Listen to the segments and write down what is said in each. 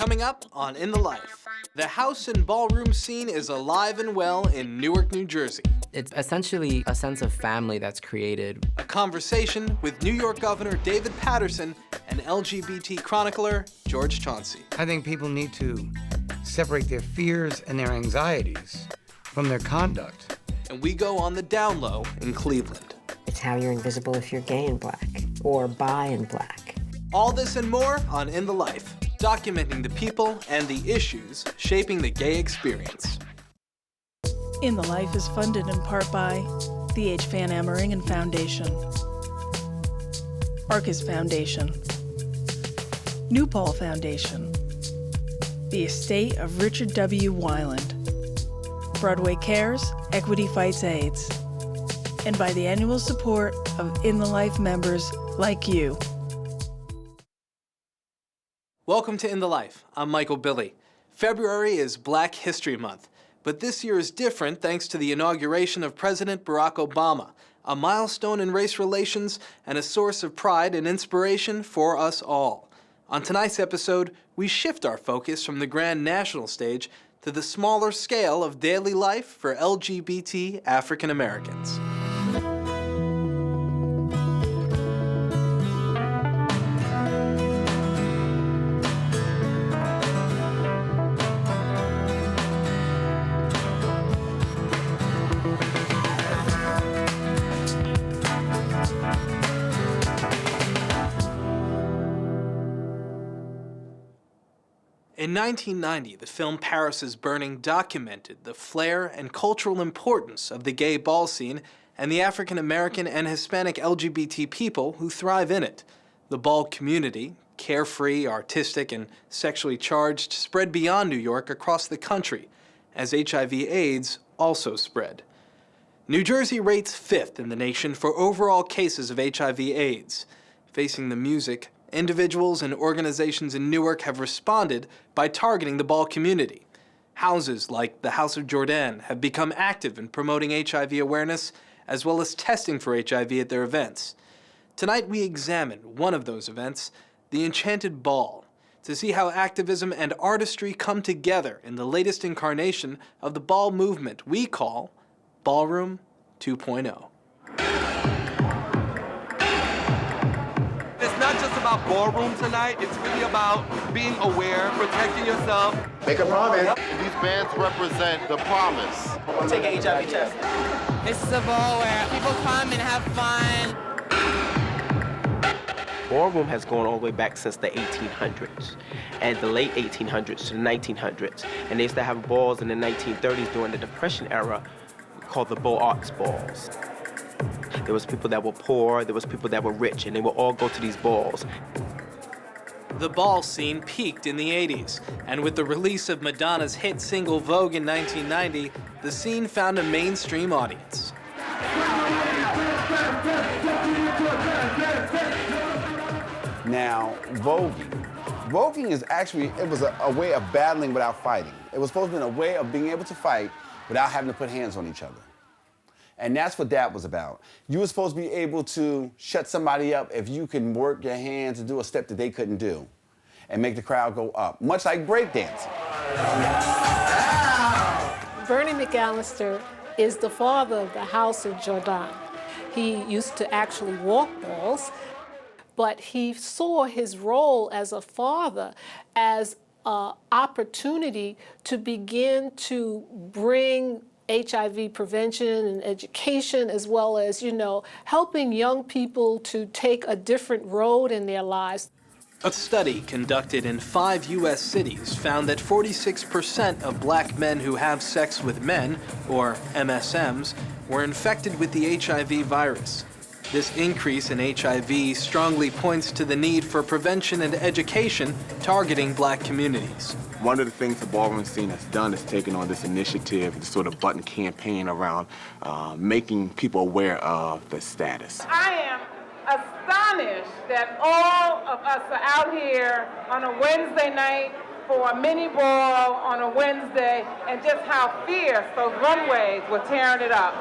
Coming up on In the Life, the house and ballroom scene is alive and well in Newark, New Jersey. It's essentially a sense of family that's created. A conversation with New York Governor David Paterson and LGBT chronicler George Chauncey. I think people need to separate their fears and their anxieties from their conduct. And we go on the Downlow in Cleveland. It's how you're invisible if you're gay and black, or bi and black. All this and more on In the Life, documenting the people and the issues shaping the gay experience. In the Life is funded in part by the H. Van Ameringen Foundation, Arcus Foundation, New Paul Foundation, the estate of Richard W. Weiland, Broadway Cares, Equity Fights AIDS, and by the annual support of In the Life members like you. Welcome to In the Life. I'm Michael Billy. February is Black History Month, but this year is different thanks to the inauguration of President Barack Obama, a milestone in race relations and a source of pride and inspiration for us all. On tonight's episode, we shift our focus from the grand national stage to the smaller scale of daily life for LGBT African Americans. In 1990, the film Paris is Burning documented the flair and cultural importance of the gay ball scene and the African American and Hispanic LGBT people who thrive in it. The ball community, carefree, artistic, and sexually charged, spread beyond New York across the country, as HIV/AIDS also spread. New Jersey rates 5th in the nation for overall cases of HIV/AIDS. Facing the music, individuals and organizations in Newark have responded by targeting the ball community. Houses like the House of Jordan have become active in promoting HIV awareness as well as testing for HIV at their events. Tonight we examine one of those events, the Enchanted Ball, to see how activism and artistry come together in the latest incarnation of the ball movement we call Ballroom 2.0. It's not just about ballroom tonight, it's really about being aware, protecting yourself. Make a promise. These bands represent the promise. Take an HIV test. This is a ball where people come and have fun. Ballroom has gone all the way back since the 1800s, and the late 1800s to the 1900s. And they used to have balls in the 1930s during the Depression era called the Beaux Arts balls. There was people that were poor, there was people that were rich, and they would all go to these balls. The ball scene peaked in the 80s, and with the release of Madonna's hit single Vogue in 1990, the scene found a mainstream audience. Now, voguing is actually, it was a way of battling without fighting. It was supposed to be a way of being able to fight without having to put hands on each other. And that's what that was about. You were supposed to be able to shut somebody up if you can work your hands and do a step that they couldn't do and make the crowd go up, much like breakdancing. Bernie McAllister is the father of the House of Jordan. He used to actually walk balls, but he saw his role as a father as an opportunity to begin to bring HIV prevention and education, as well as, helping young people to take a different road in their lives. A study conducted in 5 U.S. cities found that 46% of black men who have sex with men, or MSMs, were infected with the HIV virus. This increase in HIV strongly points to the need for prevention and education targeting black communities. One of the things the ballroom scene has done is taken on this initiative, this sort of button campaign around making people aware of the status. I am astonished that all of us are out here on a Wednesday night for a mini ball on a Wednesday, and just how fierce those runways were tearing it up.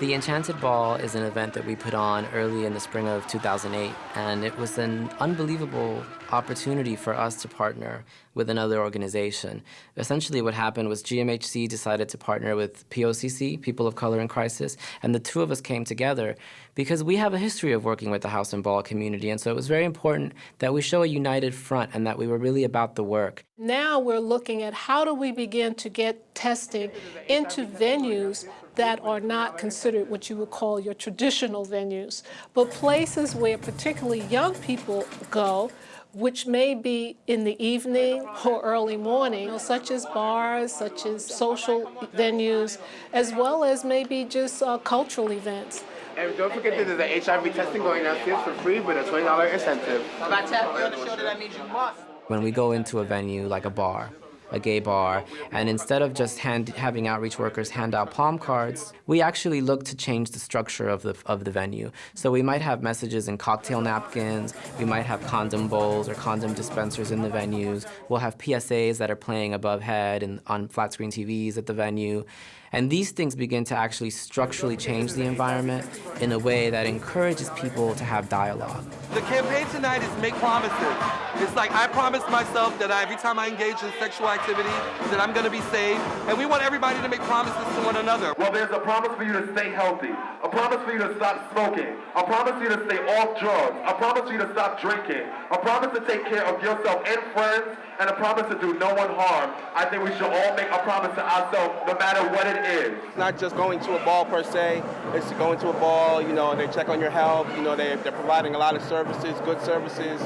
The Enchanted Ball is an event that we put on early in the spring of 2008, and it was an unbelievable opportunity for us to partner with another organization. Essentially what happened was GMHC decided to partner with POCC, People of Color in Crisis, and the two of us came together because we have a history of working with the house and ball community, and so it was very important that we show a united front and that we were really about the work. Now we're looking at how do we begin to get testing into venues that are not considered what you would call your traditional venues, but places where particularly young people go, which may be in the evening or early morning, such as bars, such as social venues, as well as maybe just cultural events. And don't forget that there's an HIV testing going downstairs for free with a $20 incentive. If I tap you on the shoulder, that means you must. When we go into a venue like a bar, a gay bar, and instead of just having outreach workers hand out palm cards, we actually look to change the structure of the venue. So we might have messages in cocktail napkins, we might have condom bowls or condom dispensers in the venues, we'll have PSAs that are playing above head and on flat screen TVs at the venue. And these things begin to actually structurally change the environment in a way that encourages people to have dialogue. The campaign tonight is make promises. It's like I promised myself that every time I engage in sexual activity that I'm going to be saved, and we want everybody to make promises to one another. Well, there's a promise for you to stay healthy, a promise for you to stop smoking, a promise for you to stay off drugs, a promise for you to stop drinking, a promise to take care of yourself and friends, and a promise to do no one harm. I think we should all make a promise to ourselves, no matter what it is. It's not just going to a ball per se, it's going to a ball, they check on your health, they're providing a lot of services, good services,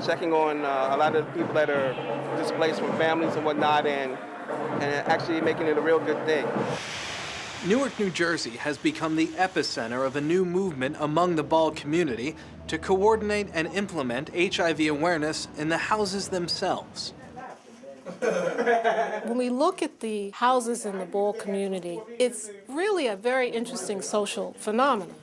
checking on a lot of people that are displaced from families and whatnot, and actually making it a real good thing. Newark, New Jersey has become the epicenter of a new movement among the ball community to coordinate and implement HIV awareness in the houses themselves. When we look at the houses in the ball community, it's really a very interesting social phenomenon.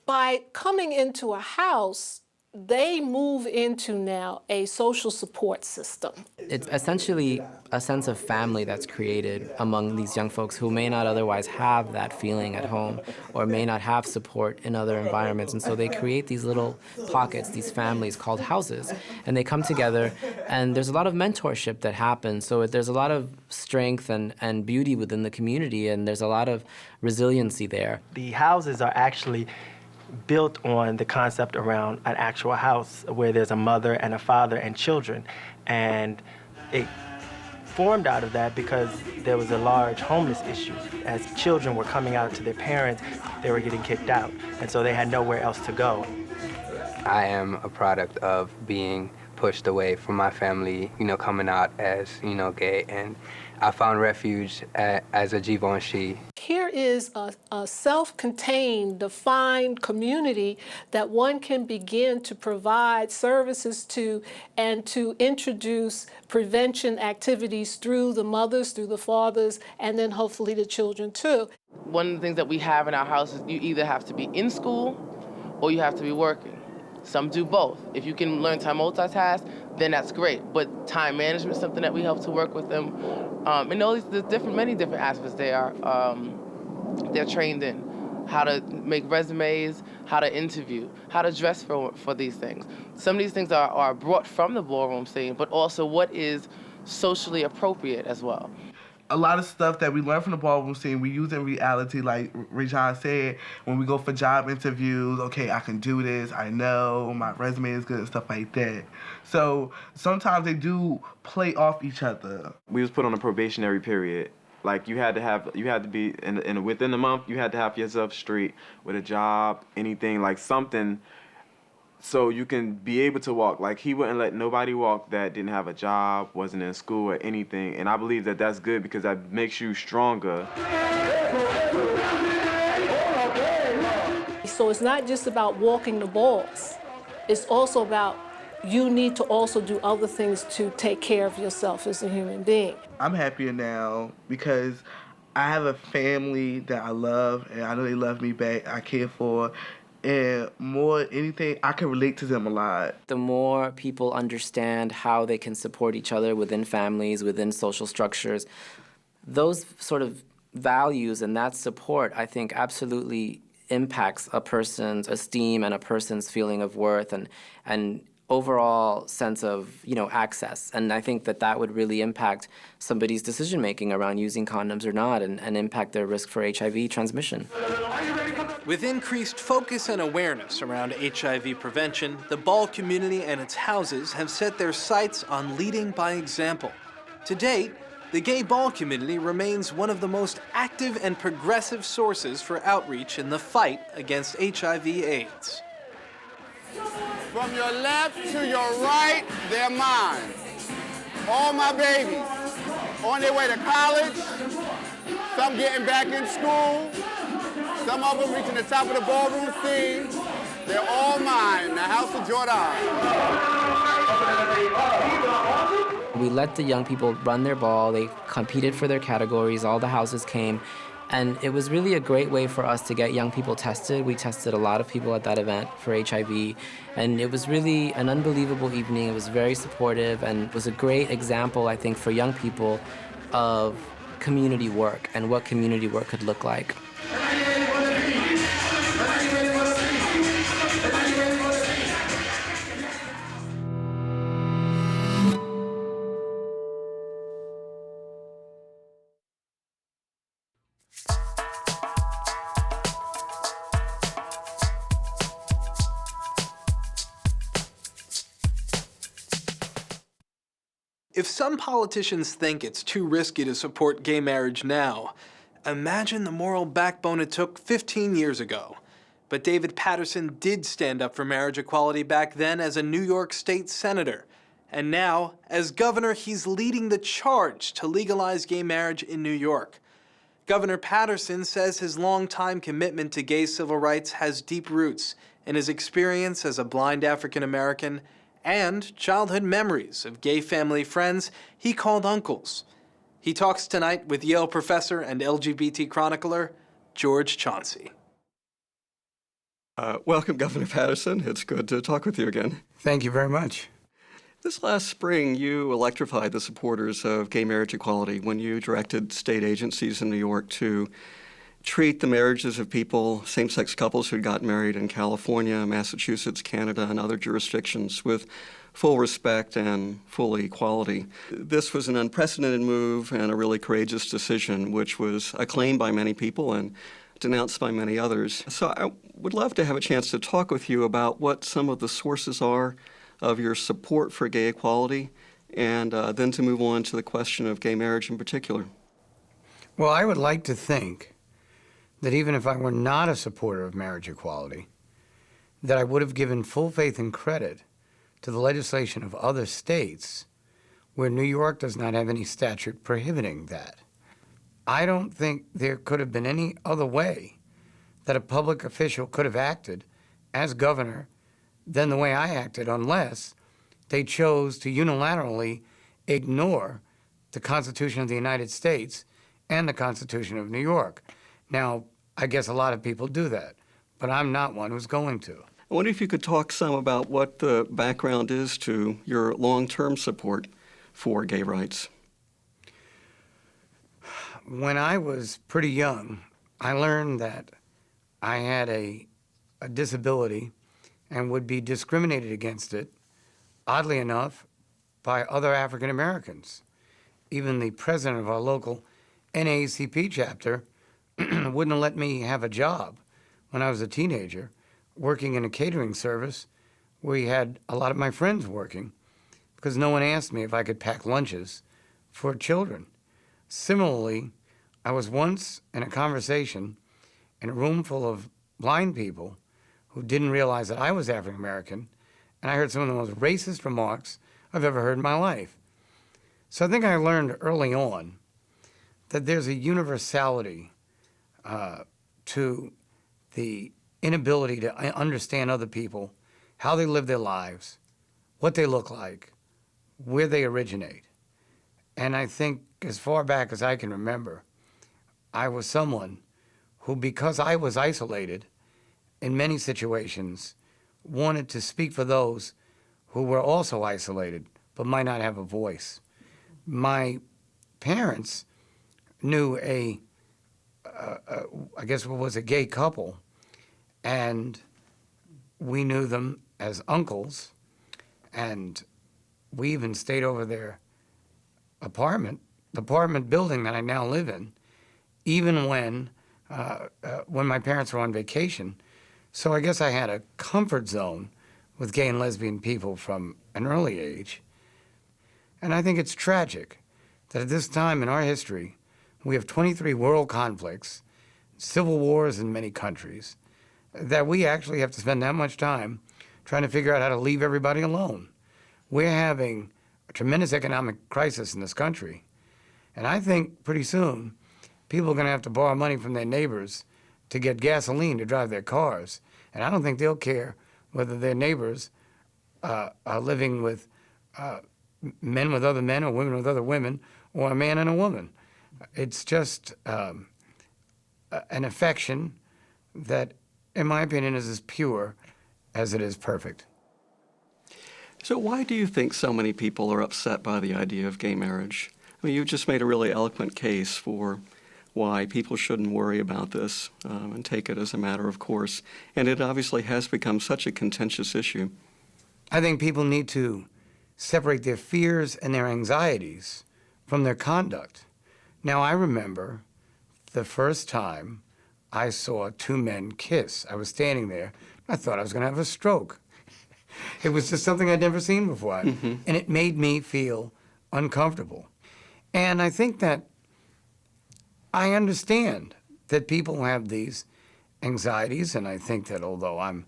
By coming into a house, they move into now a social support system. It's essentially a sense of family that's created among these young folks who may not otherwise have that feeling at home or may not have support in other environments. And so they create these little pockets, these families called houses, and they come together, and there's a lot of mentorship that happens. So there's a lot of strength and beauty within the community, and there's a lot of resiliency there. The houses are actually built on the concept around an actual house where there's a mother and a father and children. And it formed out of that because there was a large homeless issue. As children were coming out to their parents, they were getting kicked out. And so they had nowhere else to go. I am a product of being pushed away from my family, coming out as, gay, and I found refuge as a Givenchy. Here is a self-contained, defined community that one can begin to provide services to and to introduce prevention activities through the mothers, through the fathers, and then hopefully the children too. One of the things that we have in our house is you either have to be in school or you have to be working. Some do both. If you can learn to multitask, then that's great. But time management is something that we help to work with them. And all these many different aspects they're trained in. How to make resumes, how to interview, how to dress for these things. Some of these things are brought from the ballroom scene, but also what is socially appropriate as well. A lot of stuff that we learn from the ballroom scene, we use in reality, like Regents said, when we go for job interviews, okay, I can do this, I know, my resume is good, and stuff like that. So sometimes they do play off each other. We was put on a probationary period. Like you had to be, within the month, you had to have yourself straight with a job, anything, like something, so you can be able to walk. Like he wouldn't let nobody walk that didn't have a job, wasn't in school or anything. And I believe that that's good because that makes you stronger. So it's not just about walking the balls. It's also about you need to also do other things to take care of yourself as a human being. I'm happier now because I have a family that I love, and I know they love me back, I care for. And more than anything, I can relate to them a lot. The more people understand how they can support each other within families, within social structures, those sort of values and that support, I think, absolutely impacts a person's esteem and a person's feeling of worth and overall sense of, access. And I think that would really impact somebody's decision making around using condoms or not, and impact their risk for HIV transmission. With increased focus and awareness around HIV prevention, the Ball community and its houses have set their sights on leading by example. To date, the gay Ball community remains one of the most active and progressive sources for outreach in the fight against HIV/AIDS. From your left to your right, they're mine. All my babies on their way to college, some getting back in school, some of them reaching the top of the ballroom scene. They're all mine, the House of Jordan. We let the young people run their ball. They competed for their categories. All the houses came. And it was really a great way for us to get young people tested. We tested a lot of people at that event for HIV. And it was really an unbelievable evening. It was very supportive and was a great example, I think, for young people of community work and what community work could look like. If some politicians think it's too risky to support gay marriage now, imagine the moral backbone it took 15 years ago. But David Paterson did stand up for marriage equality back then as a New York State senator. And now, as governor, he's leading the charge to legalize gay marriage in New York. Governor Paterson says his longtime commitment to gay civil rights has deep roots in his experience as a blind African American and childhood memories of gay family friends he called uncles. He talks tonight with Yale professor and LGBT chronicler George Chauncey. Welcome, Governor Paterson. It's good to talk with you again. Thank you very much. This last spring, you electrified the supporters of gay marriage equality when you directed state agencies in New York to treat the marriages of people, same-sex couples who got married in California, Massachusetts, Canada, and other jurisdictions with full respect and full equality. This was an unprecedented move and a really courageous decision, which was acclaimed by many people and denounced by many others. So I would love to have a chance to talk with you about what some of the sources are of your support for gay equality, and then to move on to the question of gay marriage in particular. Well, I would like to think that even if I were not a supporter of marriage equality, that I would have given full faith and credit to the legislation of other states where New York does not have any statute prohibiting that. I don't think there could have been any other way that a public official could have acted as governor than the way I acted, unless they chose to unilaterally ignore the Constitution of the United States and the Constitution of New York. Now, I guess a lot of people do that, but I'm not one who's going to. I wonder if you could talk some about what the background is to your long-term support for gay rights. When I was pretty young, I learned that I had a disability and would be discriminated against it, oddly enough, by other African Americans. Even the president of our local NAACP chapter wouldn't let me have a job when I was a teenager, working in a catering service where he had a lot of my friends working, because no one asked me if I could pack lunches for children. Similarly, I was once in a conversation in a room full of blind people who didn't realize that I was African American, and I heard some of the most racist remarks I've ever heard in my life. So I think I learned early on that there's a universality to the inability to understand other people, how they live their lives, what they look like, where they originate. And I think as far back as I can remember, I was someone who, because I was isolated in many situations, wanted to speak for those who were also isolated but might not have a voice. My parents knew a I guess, was a gay couple, and we knew them as uncles, and we even stayed over their apartment building that I now live in, even when my parents were on vacation. So I guess I had a comfort zone with gay and lesbian people from an early age. And I think it's tragic that at this time in our history, we have 23 world conflicts, civil wars in many countries, that we actually have to spend that much time trying to figure out how to leave everybody alone. We're having a tremendous economic crisis in this country. And I think pretty soon, people are going to have to borrow money from their neighbors to get gasoline to drive their cars. And I don't think they'll care whether their neighbors are living with men with other men or women with other women, or a man and a woman. It's just an affection that, in my opinion, is as pure as it is perfect. So why do you think so many people are upset by the idea of gay marriage? I mean, you just made a really eloquent case for why people shouldn't worry about this and take it as a matter of course. And it obviously has become such a contentious issue. I think people need to separate their fears and their anxieties from their conduct. Now, I remember the first time I saw two men kiss. I was standing there. I thought I was going to have a stroke. It was just something I'd never seen before. Mm-hmm. And it made me feel uncomfortable. And I think that I understand that people have these anxieties, and I think that although I'm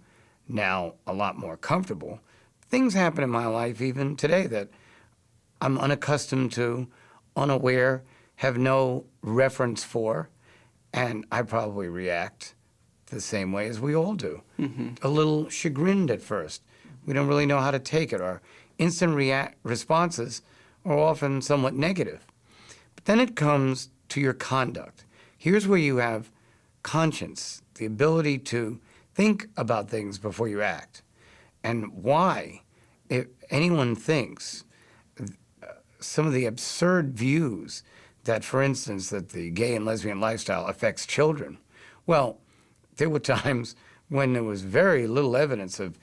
now a lot more comfortable, things happen in my life even today that I'm unaccustomed to, unaware, have no reference for, and I probably react the same way as we all do. Mm-hmm. A little chagrined at first. We don't really know how to take it. Our instant responses are often somewhat negative. But then it comes to your conduct. Here's where you have conscience, the ability to think about things before you act. And why, if anyone thinks some of the absurd views that, for instance, that the gay and lesbian lifestyle affects children. Well, there were times when there was very little evidence of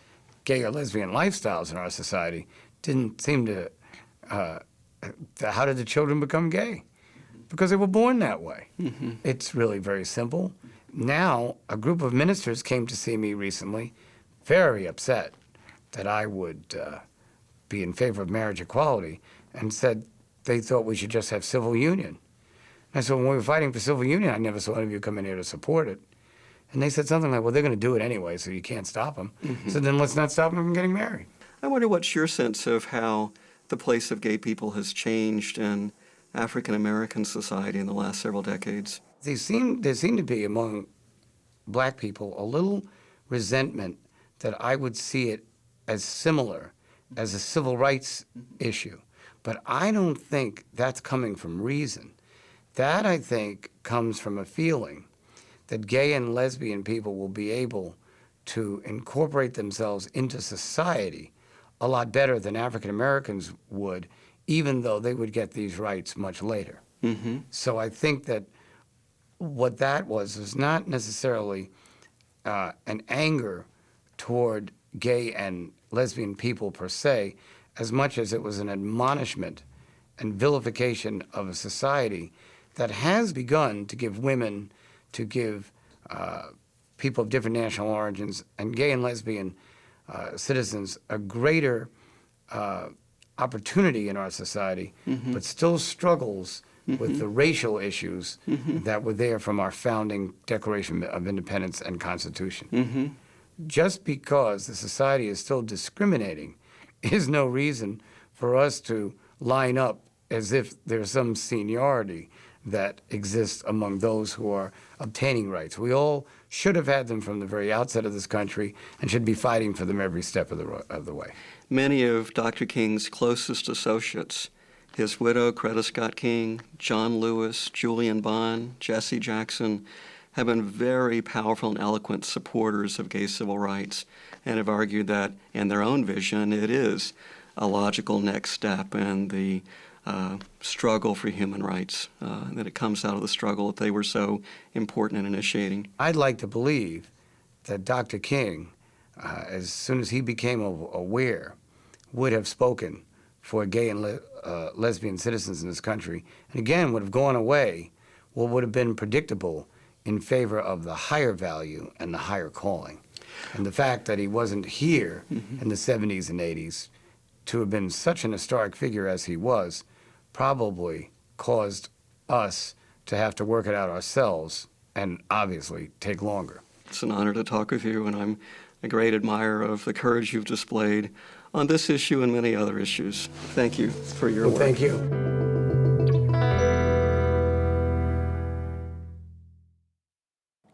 gay or lesbian lifestyles in our society. Didn't seem to, how did the children become gay? Because they were born that way. Mm-hmm. It's really very simple. Now, a group of ministers came to see me recently, very upset that I would be in favor of marriage equality, and said they thought we should just have civil union. And so when we were fighting for civil union, I never saw any of you come in here to support it. And they said something like, well, they're going to do it anyway, so you can't stop them. Mm-hmm. So then let's not stop them from getting married. I wonder what's your sense of how the place of gay people has changed in African American society in the last several decades. There seemed to be among black people a little resentment that I would see it as similar as a civil rights issue. But I don't think that's coming from reason. That, I think, comes from a feeling that gay and lesbian people will be able to incorporate themselves into society a lot better than African Americans would, even though they would get these rights much later. Mm-hmm. So I think that what that was not necessarily an anger toward gay and lesbian people per se, as much as it was an admonishment and vilification of a society that has begun to give women, to give people of different national origins and gay and lesbian citizens a greater opportunity in our society, Mm-hmm. but still struggles Mm-hmm. with the racial issues Mm-hmm. that were there from our founding Declaration of Independence and Constitution. Mm-hmm. Just because the society is still discriminating is no reason for us to line up as if there's some seniority that exists among those who are obtaining rights. We all should have had them from the very outset of this country and should be fighting for them every step of the way. Many of Dr. King's closest associates, his widow, Coretta Scott King, John Lewis, Julian Bond, Jesse Jackson, have been very powerful and eloquent supporters of gay civil rights and have argued that, in their own vision, it is a logical next step in the struggle for human rights, that it comes out of the struggle that they were so important in initiating. I'd like to believe that Dr. King, as soon as he became aware, would have spoken for gay and lesbian citizens in this country, and again would have gone away what would have been predictable in favor of the higher value and the higher calling. And the fact that he wasn't here in the 70s and 80s to have been such an historic figure as he was probably caused us to have to work it out ourselves and obviously take longer. It's an honor to talk with you, and I'm a great admirer of the courage you've displayed on this issue and many other issues. Thank you for your work. Thank you.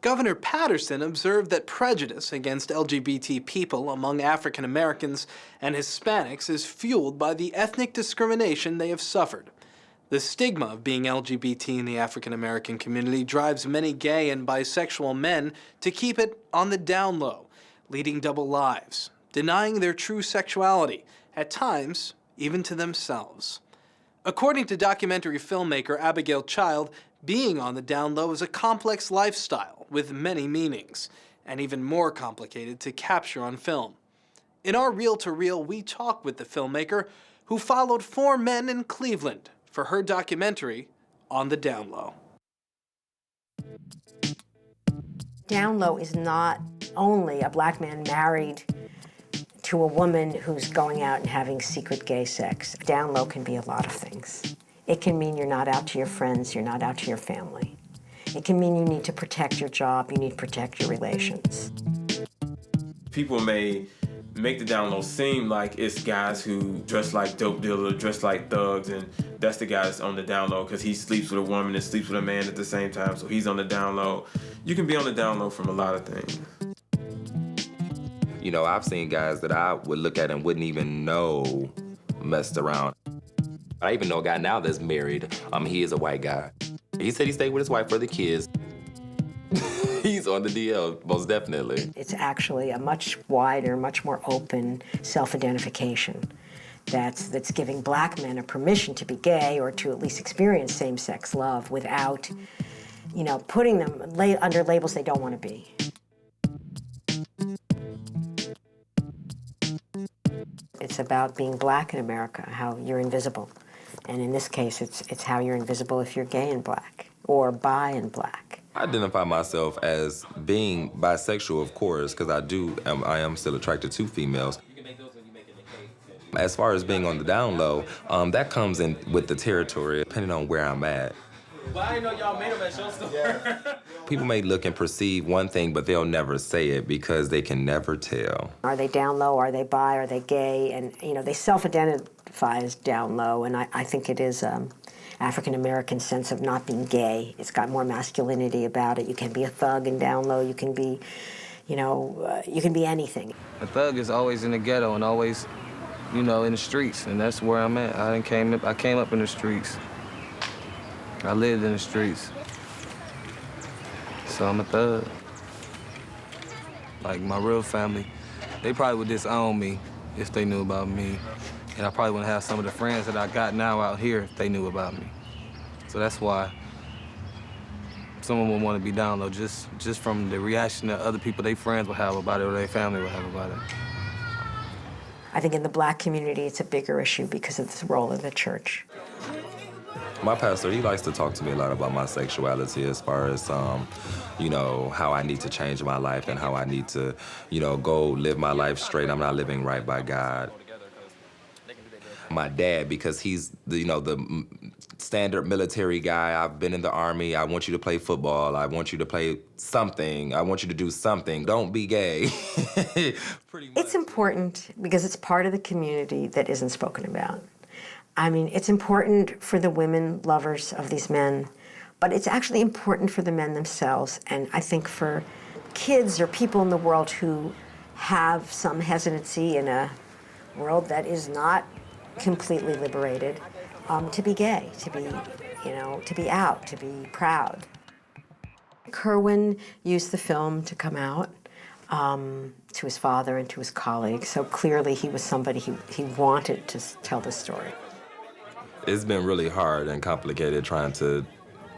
Governor Paterson observed that prejudice against LGBT people among African Americans and Hispanics is fueled by the ethnic discrimination they have suffered. The stigma of being LGBT in the African American community drives many gay and bisexual men to keep it on the down low, leading double lives, denying their true sexuality, at times even to themselves. According to documentary filmmaker Abigail Child, being on the down low is a complex lifestyle with many meanings, and even more complicated to capture on film. In our Reel-to-Reel, we talk with the filmmaker who followed 4 men in Cleveland for her documentary, On the Downlow. Down low is not only a black man married to a woman who's going out and having secret gay sex. Down low can be a lot of things. It can mean you're not out to your friends, you're not out to your family. It can mean you need to protect your job, you need to protect your relations. People may make the down low seem like it's guys who dress like dope dealers, dress like thugs, and that's the guy that's on the down low because he sleeps with a woman and sleeps with a man at the same time, so he's on the down low. You can be on the down low from a lot of things. You know, I've seen guys that I would look at and wouldn't even know messed around. I even know a guy now that's married. He is a white guy. He said he stayed with his wife for the kids. He's on the DL, most definitely. It's actually a much wider, much more open self-identification that's giving black men a permission to be gay or to at least experience same-sex love without, you know, putting them under labels they don't want to be. It's about being black in America, how you're invisible. And in this case, it's how you're invisible if you're gay and black, or bi and black. I identify myself as being bisexual, of course, because I am still attracted to females. As far as being on the down low, that comes in with the territory, depending on where I'm at. Well, I didn't know y'all made them at your store. People may look and perceive one thing, but they'll never say it because they can never tell. Are they down low? Are they bi? Are they gay? And, you know, they self-identify as down low, and I think it is African-American sense of not being gay. It's got more masculinity about it. You can be a thug and down low. You can be, you know, you can be anything. A thug is always in the ghetto and always, you know, in the streets, and that's where I'm at. I came up in the streets. I lived in the streets. So I'm a thug. Like, my real family, they probably would disown me if they knew about me. And I probably wouldn't have some of the friends that I got now out here if they knew about me. So that's why someone would want to be down low, just from the reaction that other people, their friends would have about it or their family would have about it. I think in the black community, it's a bigger issue because of the role of the church. My pastor, he likes to talk to me a lot about my sexuality as far as, you know, how I need to change my life and how I need to, you know, go live my life straight. I'm not living right by God. My dad, because he's, you know, the standard military guy. I've been in the Army. I want you to play football. I want you to play something. I want you to do something. Don't be gay. It's important because it's part of the community that isn't spoken about. I mean, it's important for the women lovers of these men, but it's actually important for the men themselves. And I think for kids or people in the world who have some hesitancy in a world that is not completely liberated, to be gay, to be, you know, to be out, to be proud. Kerwin used the film to come out to his father and to his colleagues, so clearly he was somebody he wanted to tell the story. it's been really hard and complicated trying to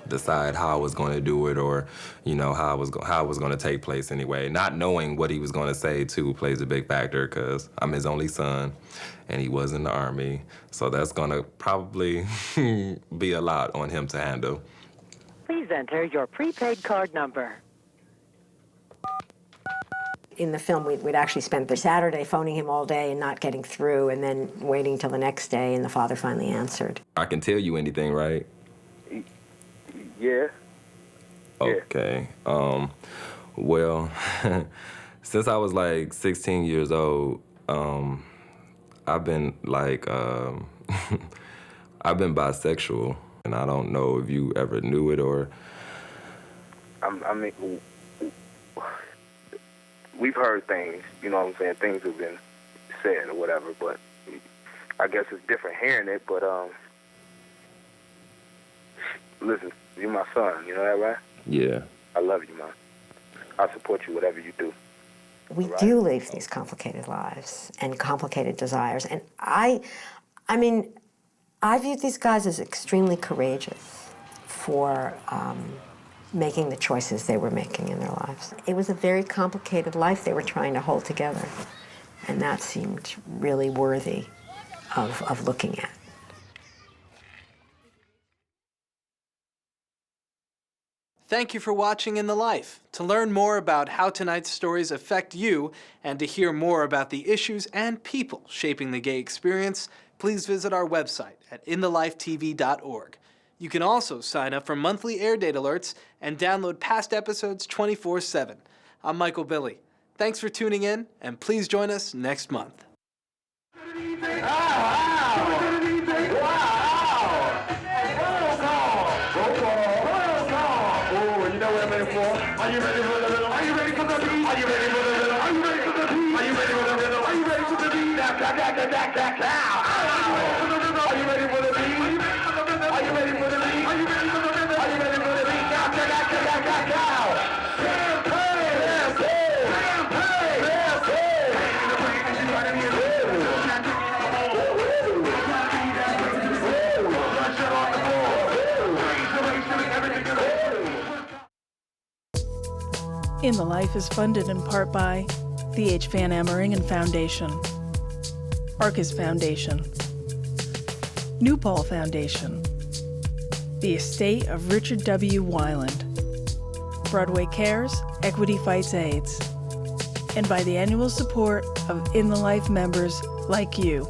decide how I was going to do it, or how it was going to take place anyway. Not knowing what he was going to say too plays a big factor, because I'm his only son and he was in the Army, so that's going to probably be a lot on him to handle. Please enter your prepaid card number. In the film, we'd actually spent the Saturday phoning him all day and not getting through, and then waiting till the next day, and the father finally answered. I can tell you anything, right? Yeah. Okay. Well, since I was like 16 years old, I've been like, I've been bisexual, and I don't know if you ever knew it or. I mean, we've heard things, you know what I'm saying? Things have been said or whatever, but I guess it's different hearing it. But listen, you're my son, you know that, right? Yeah. I love you, man. I support you, whatever you do. We do live these complicated lives and complicated desires. And I mean, I viewed these guys as extremely courageous for making the choices they were making in their lives. It was a very complicated life they were trying to hold together. And that seemed really worthy of looking at. Thank you for watching In the Life. To learn more about how tonight's stories affect you and to hear more about the issues and people shaping the gay experience, please visit our website at inthelifetv.org. You can also sign up for monthly air date alerts and download past episodes 24/7. I'm Michael Billy. Thanks for tuning in, and please join us next month. Are you ready for the rhythm? Are you ready for the beat? Are you ready for the rhythm? Are you ready for the beat? Are you ready for the rhythm? Are you ready for the beat? Are you ready for the beat? Are you ready for the beat? Are you ready for the rhythm? Are you ready for the beat? In the Life is funded in part by the H. Van Ameringen Foundation, Arcus Foundation, New Paul Foundation, the estate of Richard W. Weiland, Broadway Cares, Equity Fights AIDS, and by the annual support of In the Life members like you.